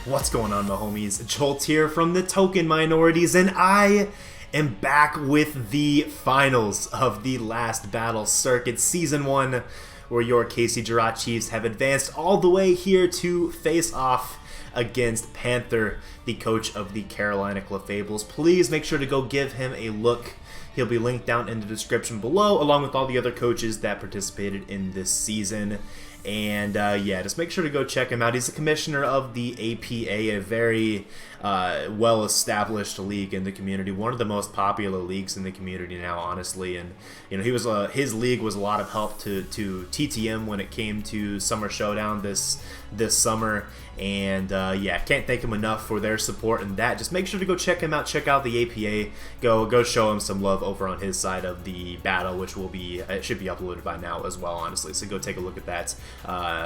What's going on, my homies? Jolt here from TheTokenMinorities, and I am back with the finals of the Last Battle Circuit Season 1, where your KC Jirachiefs have advanced all the way here to face off against Panther, the coach of the Carolina Clefables. Please make sure to go give him a look. He'll be linked down in the description below, along with all the other coaches that participated in this season. And yeah, just make sure to go check him out. He's the commissioner of the APA, a very well-established league in the community, one of the most popular leagues in the community now, honestly. And you know, he was his league was a lot of help to TTM when it came to Summer Showdown this summer. And yeah, can't thank him enough for their support and that. Just make sure to go check him out. Check out the APA. Go show him some love over on his side of the battle, which will be it should be uploaded by now as well, honestly. So go take a look at that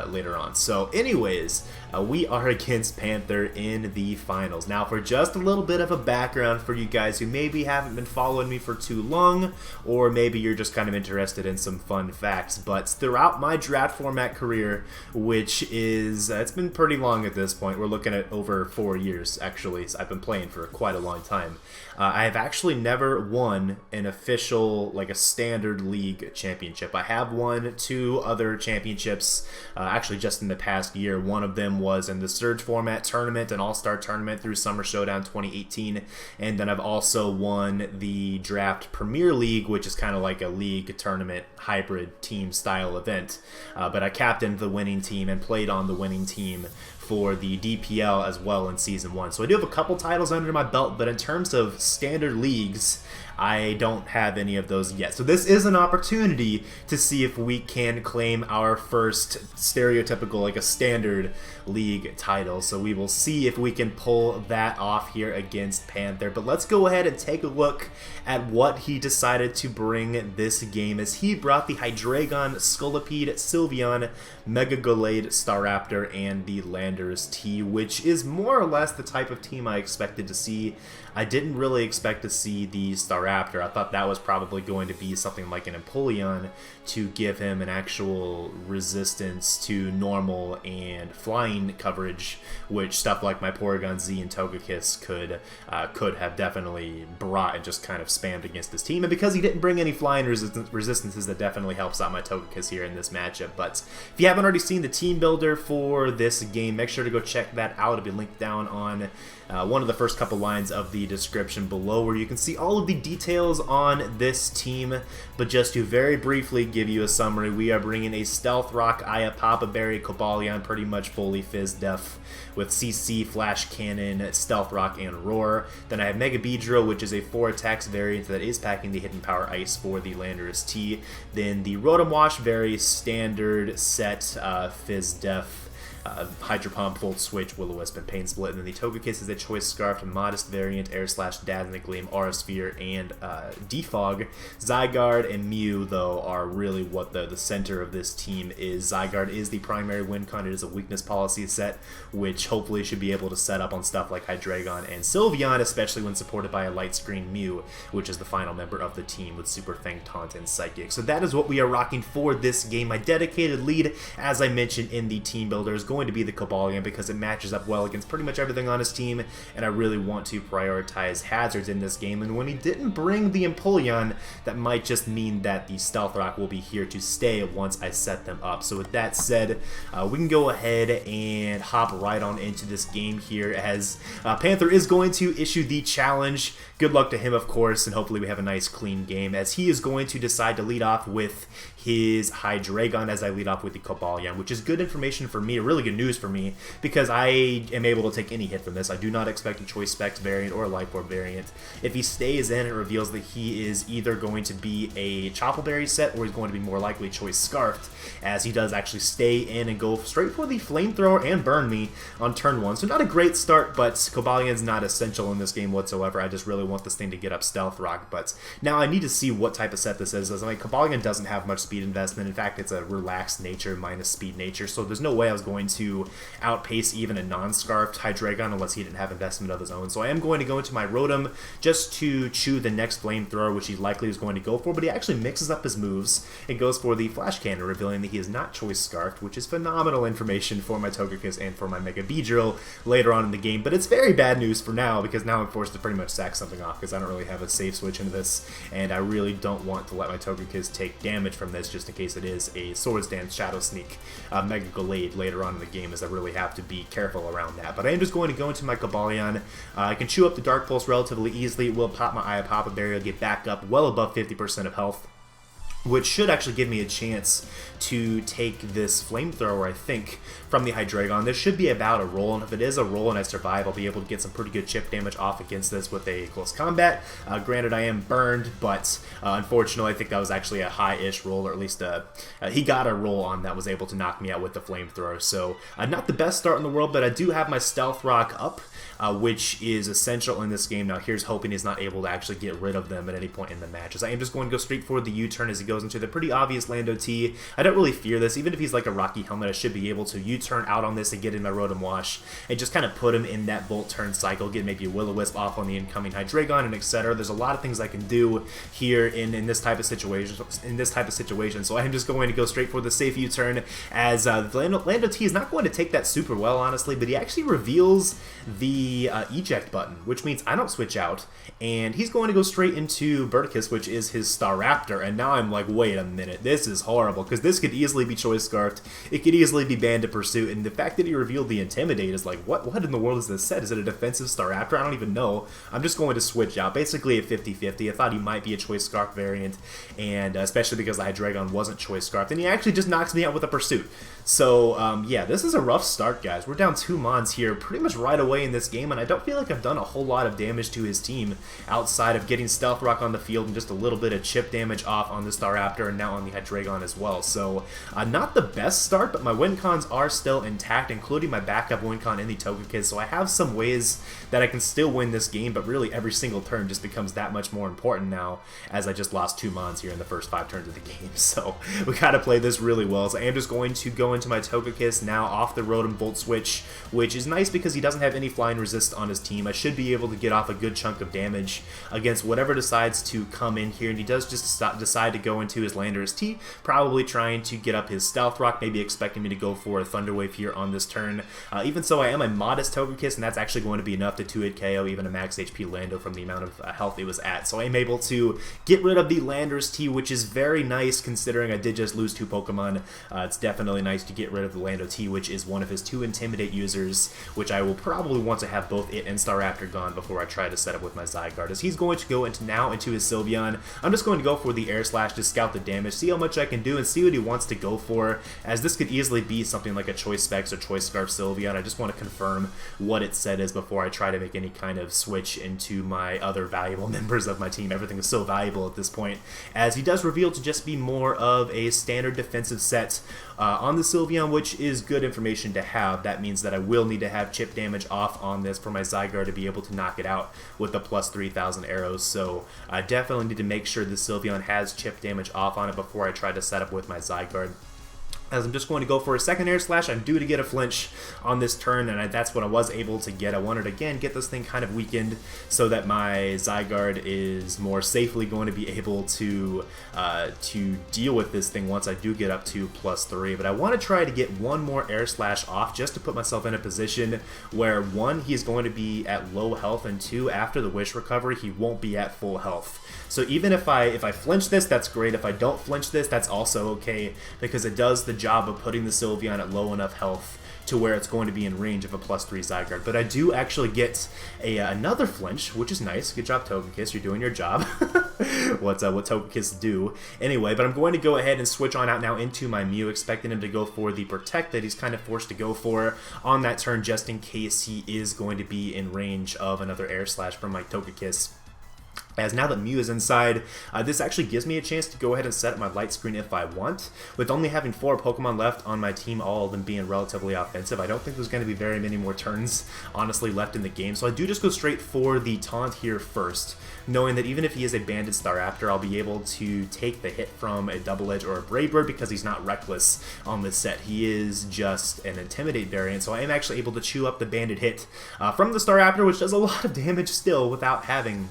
later on. So anyways, we are against Panther in the finals. Now, for just a little bit of a background for you guys who maybe haven't been following me for too long, or maybe you're just kind of interested in some fun facts, but throughout my draft format career, which is it's been pretty long at this point. We're looking at over 4 years, actually. So I've been playing for quite a long time. I have actually never won an official, like a standard league championship. I have won 2 other championships, actually just in the past year. One of them was in the Surge format tournament, an all-star tournament through Summer Showdown 2018. And then I've also won the Draft Premier League, which is kind of like a league tournament hybrid team style event. But I captained the winning team and played on the winning team for the DPL as well in Season 1. So I do have a couple titles under my belt, but in terms of standard leagues, I don't have any of those yet. So this is an opportunity to see if we can claim our first stereotypical, like a standard league title. So we will see if we can pull that off here against Panther. But let's go ahead and take a look at what he decided to bring this game, as he brought the Hydreigon, Scolipede, Sylveon, Mega Gallade, Staraptor, and the Landorus T, which is more or less the type of team I expected to see. I didn't really expect to see the Staraptor. I thought that was probably going to be something like an Empoleon to give him an actual resistance to normal and flying coverage, which stuff like my Porygon Z and Togekiss could have definitely brought and just kind of spammed against this team. And because he didn't bring any flying resistances, that definitely helps out my Togekiss here in this matchup. But if you haven't already seen the team builder for this game, make sure to go check that out. It'll be linked down on one of the first couple lines of the description below, where you can see all of the details on this team. But just to very briefly give you a summary, we are bringing a Stealth Rock, Aya, Papa Berry, Cobalion, pretty much fully Fizz Def with CC, Flash Cannon, Stealth Rock, and Roar. Then I have Mega Beedrill, which is a 4 attacks variant that is packing the Hidden Power Ice for the Landorus T. Then the Rotom Wash, very standard set Fizz Def, Hydro Pump, Volt Switch, Will-O-Wisp, and Pain Split. And then the Togekiss is a Choice Scarf, Modest variant, Air Slash, Dazzling Gleam, Aura Sphere, and Defog. Zygarde and Mew, though, are really what the center of this team is. Zygarde is the primary win con. It is a weakness policy set, which hopefully should be able to set up on stuff like Hydreigon and Sylveon, especially when supported by a Light Screen Mew, which is the final member of the team with Super Fang, Taunt, and Psychic. So that is what we are rocking for this game. My dedicated lead, as I mentioned in the team builder, is going to be the Cobalion because it matches up well against pretty much everything on his team, and I really want to prioritize hazards in this game. And when he didn't bring the Empoleon, that might just mean that the Stealth Rock will be here to stay once I set them up. So with that said, we can go ahead and hop right on into this game here, as Panther is going to issue the challenge. Good luck to him, of course, and hopefully we have a nice clean game, as he is going to decide to lead off with his Hydreigon as I lead off with the Cobalion, which is good information for me, really good news for me, because I am able to take any hit from this. I do not expect a Choice Specs variant or a Life Orb variant. If he stays in, it reveals that he is either going to be a Chople Berry set, or he's going to be more likely Choice Scarfed, as he does actually stay in and go straight for the Flamethrower and Burn Me on turn 1. So not a great start, but Cobalion's not essential in this game whatsoever. I just really want this thing to get up Stealth Rock. But now I need to see what type of set this is. I mean, Cobalion doesn't have much speed investment. In fact, it's a relaxed nature minus speed nature, so there's no way I was going going to outpace even a non-scarfed Hydreigon unless he didn't have investment of his own. So I am going to go into my Rotom just to chew the next Flamethrower, which he likely is going to go for, but he actually mixes up his moves and goes for the Flash Cannon, revealing that he is not Choice Scarfed, which is phenomenal information for my Togekiss and for my Mega Beedrill later on in the game. But it's very bad news for now, because now I'm forced to pretty much sack something off, because I don't really have a safe switch into this, and I really don't want to let my Togekiss take damage from this, just in case it is a Swords Dance, Shadow Sneak, Mega Gallade later on in the game, as I really have to be careful around that. But I am just going to go into my Cobalion. I can chew up the Dark Pulse relatively easily. It will pop my Iapapa Berry, I'll get back up well above 50% of health, which should actually give me a chance to take this Flamethrower, I think, from the Hydreigon. This should be about a roll, and if it is a roll and I survive, I'll be able to get some pretty good chip damage off against this with a close combat. Granted, I am burned, but unfortunately, I think that was actually a high-ish roll, or at least he got a roll on that was able to knock me out with the Flamethrower. So, not the best start in the world, but I do have my Stealth Rock up, which is essential in this game. Now, here's hoping he's not able to actually get rid of them at any point in the match, as I am just going to go straight for the U-turn as he goes into the pretty obvious Lando T. I don't really fear this. Even if he's like a Rocky Helmet, I should be able to U-turn out on this and get in my Rotom Wash and just kind of put him in that Volt turn cycle, get maybe a Will-O-Wisp off on the incoming Hydreigon, and etc. There's a lot of things I can do here in this type of situation. So I am just going to go straight for the safe U-turn, as Lando T is not going to take that super well, honestly, but he actually reveals the eject button, which means I don't switch out, and he's going to go straight into Verticus, which is his Staraptor, and now I'm like, wait a minute, this is horrible, because this could easily be Choice Scarfed, it could easily be Banned to Pursuit, and the fact that he revealed the Intimidate is like, what in the world is this set? Is it a defensive Staraptor? I don't even know. I'm just going to switch out, basically a 50-50. I thought he might be a Choice Scarf variant, and especially because the Hydreigon wasn't Choice Scarfed, and he actually just knocks me out with a Pursuit. So, yeah, this is a rough start, guys. We're down 2 Mons here pretty much right away in this game, and I don't feel like I've done a whole lot of damage to his team outside of getting Stealth Rock on the field and just a little bit of chip damage off on the Staraptor and now on the Hydreigon as well. So, not the best start, but my win cons are still intact, including my backup win con in the Togekiss, so I have some ways that I can still win this game, but really every single turn just becomes that much more important now, as I just lost 2 Mons here in the first 5 turns of the game. So, we gotta play this really well. So I am just going to go into my Togekiss now off the Rotom Volt switch, which is nice because he doesn't have any flying resist on his team. I should be able to get off a good chunk of damage against whatever decides to come in here, and he does just decide to go into his Landorus T, probably trying to get up his Stealth Rock, maybe expecting me to go for a Thunder Wave here on this turn. Even so, I am a modest Togekiss, and that's actually going to be enough to 2-hit KO even a max HP Lando from the amount of health it was at. So I am able to get rid of the Landorus T, which is very nice considering I did just lose 2 Pokemon. It's definitely nice to get rid of the Lando T, which is one of his 2 Intimidate users, which I will probably want to have both it and Staraptor gone before I try to set up with my Zygarde. As he's going to go into his Sylveon, I'm just going to go for the Air Slash to scout the damage, see how much I can do, and see what he wants to go for, as this could easily be something like a Choice Specs or Choice Scarf Sylveon. I just want to confirm what its set is before I try to make any kind of switch into my other valuable members of my team. Everything is so valuable at this point, as he does reveal to just be more of a standard defensive set on the Sylveon, which is good information to have. That means that I will need to have chip damage off on this for my Zygarde to be able to knock it out with the plus 3,000 arrows. So I definitely need to make sure the Sylveon has chip damage off on it before I try to set up with my Zygarde. As I'm just going to go for a second Air Slash. I'm due to get a flinch on this turn, and that's what I was able to get. I wanted to, again, get this thing kind of weakened so that my Zygarde is more safely going to be able to deal with this thing once I do get up to plus 3. But I want to try to get one more Air Slash off just to put myself in a position where, 1, he's going to be at low health, and 2, after the Wish Recovery, he won't be at full health. So even if I flinch this, that's great. If I don't flinch this, that's also okay, because it does the job of putting the Sylveon at low enough health to where it's going to be in range of a plus 3 Zygarde. But I do actually get another flinch, which is nice. Good job, Togekiss. You're doing your job. what Togekiss do. Anyway, but I'm going to go ahead and switch on out now into my Mew, expecting him to go for the Protect that he's kind of forced to go for on that turn, just in case he is going to be in range of another Air Slash from my Togekiss. As now that Mew is inside, this actually gives me a chance to go ahead and set up my light screen if I want. With only having 4 Pokemon left on my team, all of them being relatively offensive, I don't think there's going to be very many more turns, honestly, left in the game. So I do just go straight for the taunt here first, knowing that even if he is a Banded Staraptor, I'll be able to take the hit from a Double Edge or a Brave Bird because he's not reckless on this set. He is just an Intimidate variant, so I am actually able to chew up the Banded hit from the Staraptor, which does a lot of damage still without having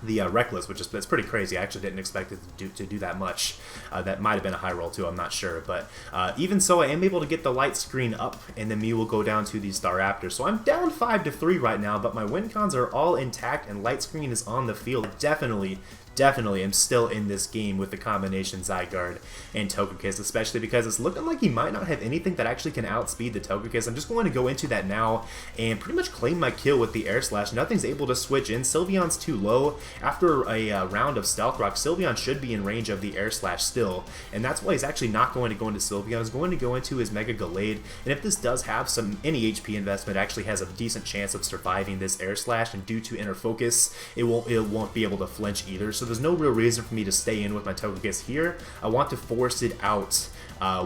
the Reckless, that's pretty crazy. I actually didn't expect it to do that much. That might have been a high roll too, I'm not sure. But even so, I am able to get the light screen up, and the Mew will go down to the Staraptor. So I'm down 5-3 right now, but my win cons are all intact, and light screen is on the field. Definitely am still in this game with the combination Zygarde and Togekiss, especially because it's looking like he might not have anything that actually can outspeed the Togekiss. I'm just going to go into that now and pretty much claim my kill with the Air Slash. Nothing's able to switch in. Sylveon's too low. After a round of Stealth Rock, Sylveon should be in range of the Air Slash still, and that's why he's actually not going to go into Sylveon. He's going to go into his Mega Gallade, and if this does have any HP investment, it actually has a decent chance of surviving this Air Slash, and due to Inner Focus, it won't be able to flinch either. So there's no real reason for me to stay in with my Togekiss here. I want to force it out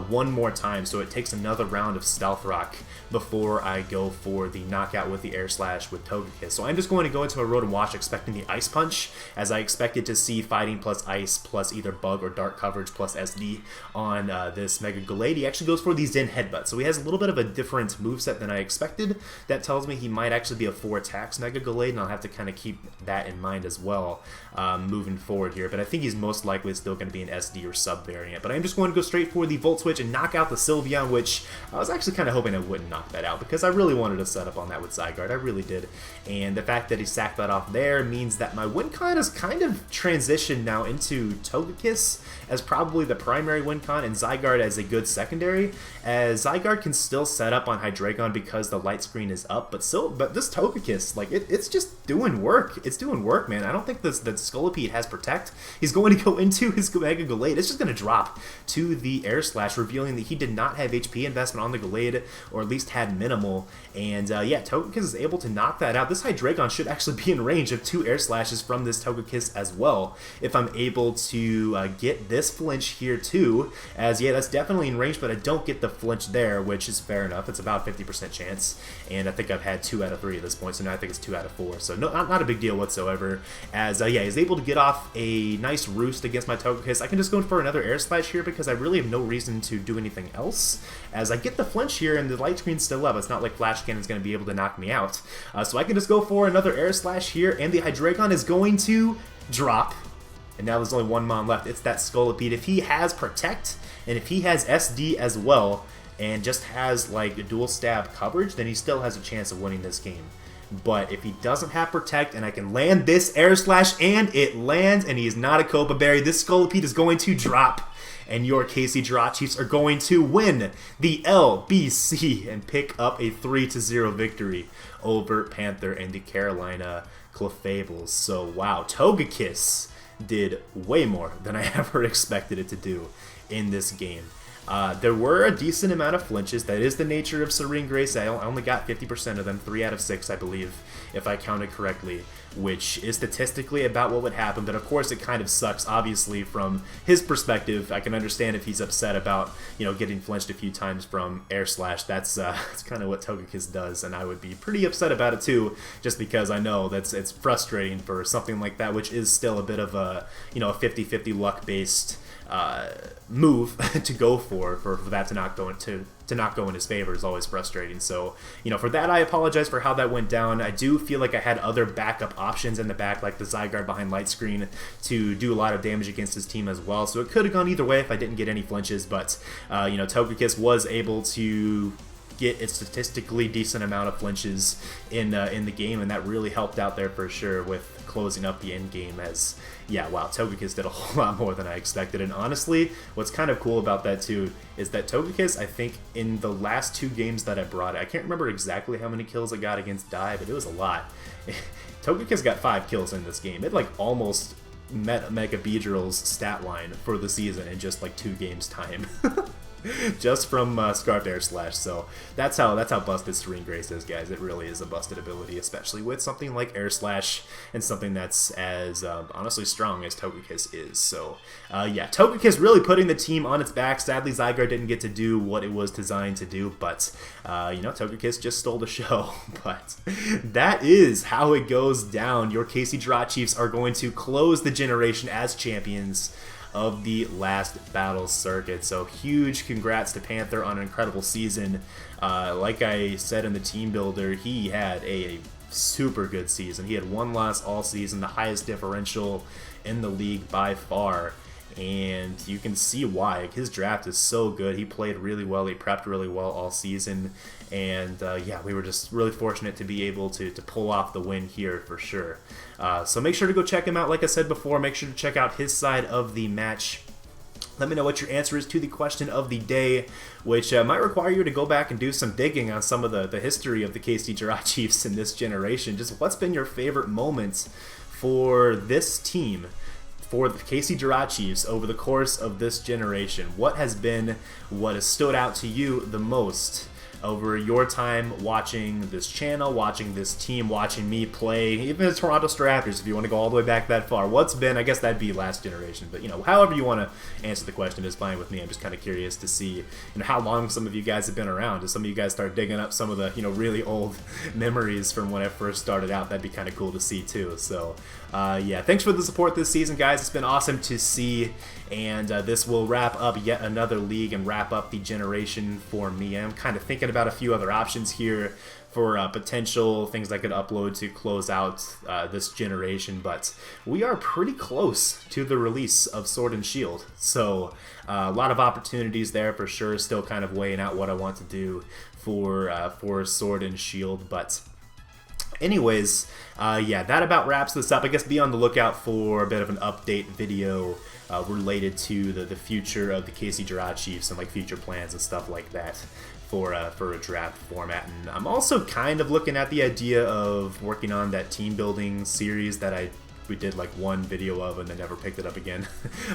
one more time, so it takes another round of Stealth Rock before I go for the knockout with the Air Slash with Togekiss. So I'm just going to go into a Rotom Wash expecting the Ice Punch, as I expected to see Fighting plus Ice plus either Bug or Dark Coverage plus SD on this Mega Gallade. He actually goes for the Zen Headbutt, so he has a little bit of a different moveset than I expected. That tells me he might actually be a 4 attacks Mega Gallade, and I'll have to kind of keep that in mind as well moving forward here. But I think he's most likely still going to be an SD or sub variant. But I'm just going to go straight for the Volt Switch and knock out the Sylveon, which I was actually kind of hoping I wouldn't knock that out because I really wanted to set up on that with Zygarde. I really did. And the fact that he sacked that off there means that my win con has kind of transitioned now into Togekiss as probably the primary win con and Zygarde as a good secondary, as Zygarde can still set up on Hydreigon because the light screen is up, but this Togekiss, like, it's just doing work. It's doing work, man. I don't think that Scolipede has Protect. He's going to go into his Mega Gallade. It's just going to drop to the Air Slash, revealing that he did not have HP investment on the Gallade, or at least had minimal. And yeah, Togekiss is able to knock that out. This Hydreigon should actually be in range of 2 Air Slashes from this Togekiss as well, if I'm able to get this flinch here too, as yeah, that's definitely in range, but I don't get the flinch there, which is fair enough. It's about 50% chance, and I think I've had 2 out of 3 at this point, so now I think it's 2 out of 4, so no, not a big deal whatsoever, as yeah, he's able to get off a nice roost against my Togekiss. I can just go in for another Air Slash here because I really have no reason to do anything else, as I get the flinch here and the light screen's still up. It's not like Flash Cannon's going to be able to knock me out, so I can just go for another Air Slash here, and the Hydreigon is going to drop. And now there's only one Mon left. It's that Scolipede. If he has Protect, and if he has SD as well, and just has like a dual stab coverage, then he still has a chance of winning this game. But if he doesn't have Protect, and I can land this Air Slash, and it lands, and he is not a Copa Berry, this Scolipede is going to drop. And your KC Jirachiefs are going to win the LBC and pick up a 3-0 victory over Panther and the Carolina Clefables. So wow, Togekiss did way more than I ever expected it to do in this game. There were a decent amount of flinches. That is the nature of Serene Grace. I only got 50% of them, 3 out of 6, I believe, if I counted correctly, which is statistically about what would happen, but of course it kind of sucks, obviously, from his perspective. I can understand if he's upset about, you know, getting flinched a few times from Air Slash. That's kind of what Togekiss does, and I would be pretty upset about it too, just because I know it's frustrating for something like that, which is still a bit of a, you know, a 50-50 luck-based move to go for that to not go in his favor is always frustrating. So, you know, for that, I apologize for how that went down. I do feel like I had other backup options in the back, like the Zygarde behind Light Screen, to do a lot of damage against his team as well. So it could have gone either way if I didn't get any flinches, but you know, Togekiss was able to get a statistically decent amount of flinches in the game, and that really helped out there for sure with closing up the end game. As yeah, wow, Togekiss did a whole lot more than I expected. And honestly, what's kind of cool about that too is that Togekiss, I think in the last 2 games that I brought it, I can't remember exactly how many kills it got against Dai, but it was a lot. Togekiss got 5 kills in this game. It like almost met Mega Beedrill's stat line for the season in just like 2 games time. just from Scarfed Air Slash. So that's how busted Serene Grace is, guys. It really is a busted ability, especially with something like Air Slash and something that's as honestly strong as Togekiss is. So yeah, Togekiss really putting the team on its back. Sadly, Zygarde didn't get to do what it was designed to do, but you know, Togekiss just stole the show. But that is how it goes down. Your KC Jirachiefs are going to close the generation as champions of the last battle circuit. So huge congrats to Panther on an incredible season. Like I said in the team builder, he had a super good season. He had 1 loss all season, the highest differential in the league by far. And you can see why. His draft is so good. He played really well. He prepped really well all season. And yeah, we were just really fortunate to be able to pull off the win here for sure. So make sure to go check him out. Like I said before, make sure to check out his side of the match. Let me know what your answer is to the question of the day, which might require you to go back and do some digging on some of the history of the KC Jirachiefs in this generation. Just what's been your favorite moments for this team, for the KC Jirachiefs over the course of this generation? What has stood out to you the most over your time watching this channel, watching this team, watching me play, even the Toronto Raptors, if you want to go all the way back that far? What's been, I guess that'd be last generation, but you know, however you want to answer the question is fine with me. I'm just kind of curious to see, you know, how long some of you guys have been around. Does some of you guys start digging up some of the, you know, really old memories from when I first started out? That'd be kind of cool to see too. So yeah, thanks for the support this season, guys. It's been awesome to see, and this will wrap up yet another league and wrap up the generation for me. I'm kind of thinking about a few other options here for potential things I could upload to close out this generation, but we are pretty close to the release of Sword and Shield, so a lot of opportunities there for sure. Still kind of weighing out what I want to do for Sword and Shield, but anyways, yeah, that about wraps this up. I guess be on the lookout for a bit of an update video related to the future of the KC Jirachiefs and like future plans and stuff like that for a draft format. And I'm also kind of looking at the idea of working on that team building series that we did like one video of and then never picked it up again.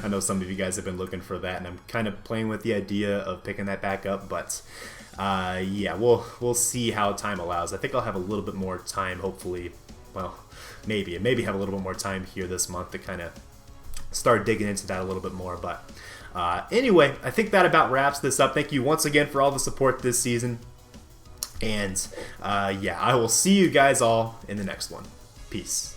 I know some of you guys have been looking for that, and I'm kind of playing with the idea of picking that back up, but yeah, we'll see how time allows. I think I'll have a little bit more time, hopefully. Well, maybe have a little bit more time here this month to kind of start digging into that a little bit more. But anyway, I think that about wraps this up. Thank you once again for all the support this season, and yeah, I will see you guys all in the next one. Peace.